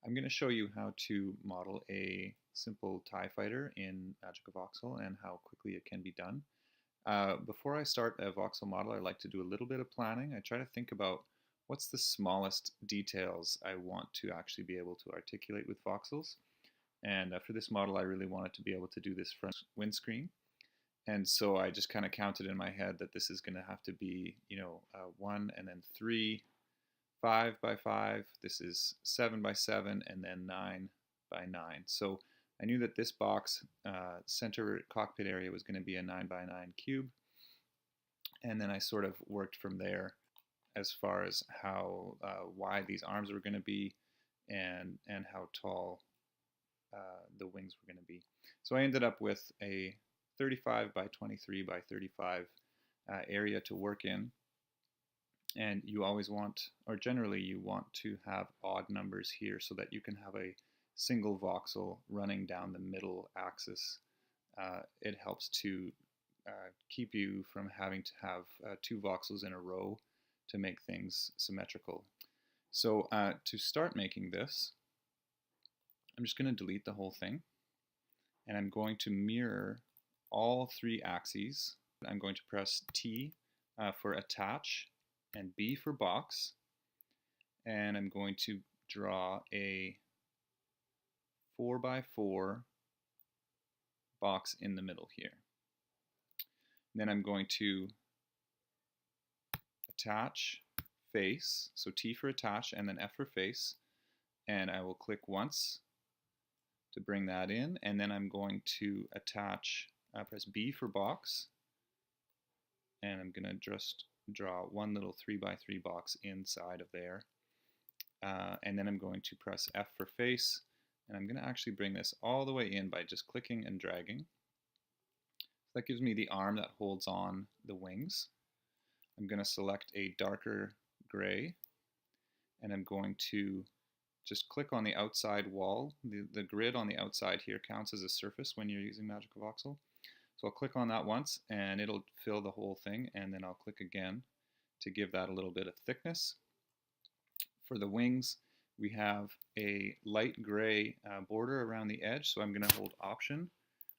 I'm going to show you how to model a simple TIE fighter in MagicaVoxel and how quickly it can be done. Before I start a voxel model, I like to do a little bit of planning. I try to think about what's the smallest details I want to actually be able to articulate with voxels. And for this model, I really wanted to be able to do this front windscreen. And so I just kind of counted in my head that this is going to have to be, 1 and then 3, 5 by 5, this is 7 by 7, and then 9 by 9. So I knew that this box center cockpit area was going to be a 9 by 9 cube, and then I sort of worked from there as far as how wide these arms were going to be and how tall the wings were going to be. So I ended up with a 35 by 23 by 35 area to work in. And you always want, or generally you want to have odd numbers here so that you can have a single voxel running down the middle axis. It helps to keep you from having to have two voxels in a row to make things symmetrical. So to start making this, I'm just going to delete the whole thing, and I'm going to mirror all three axes. I'm going to press T for attach and B for box, and I'm going to draw a 4 by 4 box in the middle here. And then I'm going to attach face, so T for attach and then F for face, and I will click once to bring that in, and then I'm going to attach, press B for box, and I'm going to just draw one little 3 by 3 box inside of there, and then I'm going to press F for face, and I'm going to actually bring this all the way in by just clicking and dragging. That gives me the arm that holds on the wings. I'm going to select a darker gray, and I'm going to just click on the outside wall. The grid on the outside here counts as a surface when you're using MagicaVoxel. So I'll click on that once and it'll fill the whole thing, and then I'll click again to give that a little bit of thickness. For the wings, we have a light gray border around the edge, so I'm going to hold Option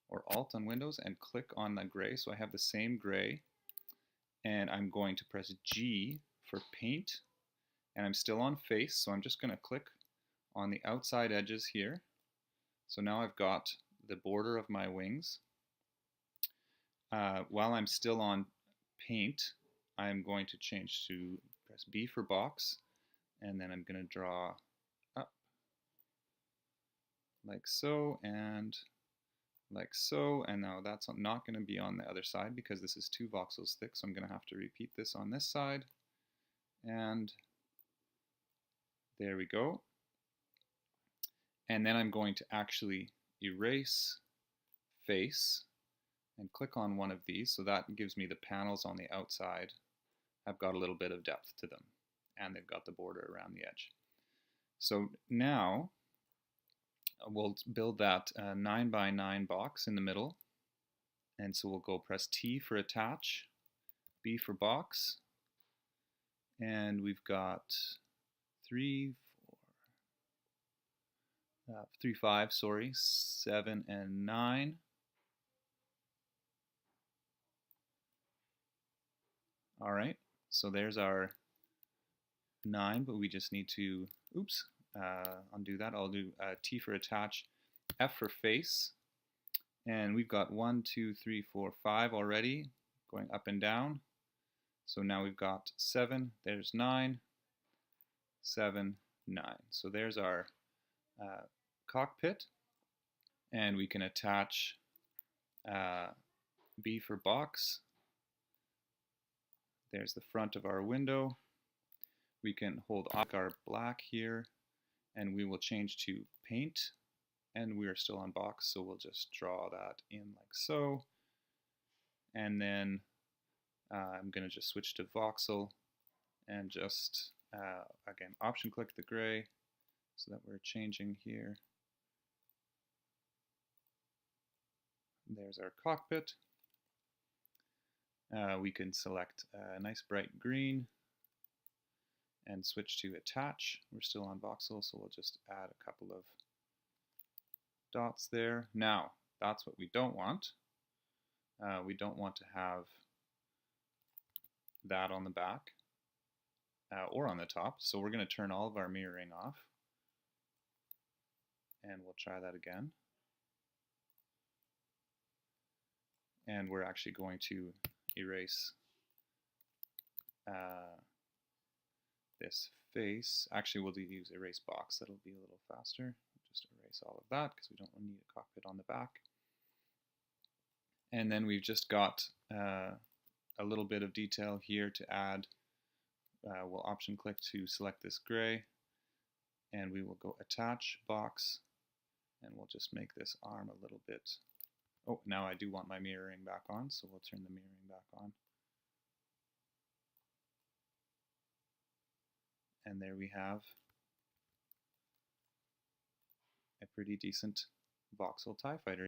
or Alt on Windows and click on the gray, so I have the same gray, and I'm going to press G for paint, and I'm still on face, so I'm just going to click on the outside edges here. So now I've got the border of my wings. While I'm still on paint, I'm going to change to press B for box, and then I'm going to draw up like so and like so, and now that's not going to be on the other side because this is 2 voxels thick, so I'm going to have to repeat this on this side, and there we go. And then I'm going to actually erase face and click on one of these, so that gives me the panels on the outside have got a little bit of depth to them, and they've got the border around the edge. So now we'll build that 9 by 9 box in the middle, and so we'll go press T for attach, B for box, and we've got 3, 5, 7 and 9. All right, so there's our 9, but we just need to, undo that. I'll do T for attach, F for face, and we've got 1, 2, 3, 4, 5 already going up and down. So now we've got 7, there's 9, 7, 9. So there's our cockpit, and we can attach B for box. There's the front of our window. We can hold our black here, and we will change to paint, and we are still on box, so we'll just draw that in like so. And then I'm going to just switch to voxel and just, again, Option click the gray so that we're changing here. There's our cockpit. We can select a nice bright green, and switch to attach. We're still on voxel, so we'll just add a couple of dots there. Now, that's what we don't want. We don't want to have that on the back or on the top, so we're going to turn all of our mirroring off, and we'll try that again. And we're actually going to erase this face. Actually, we'll use erase box. That'll be a little faster. Just erase all of that because we don't need a cockpit on the back. And then we've just got a little bit of detail here to add. We'll option click to select this gray, and we will go attach box, and we'll just make this arm a little bit. Oh, now I do want my mirroring back on, so we'll turn the mirroring back on. And there we have a pretty decent voxel TIE fighter.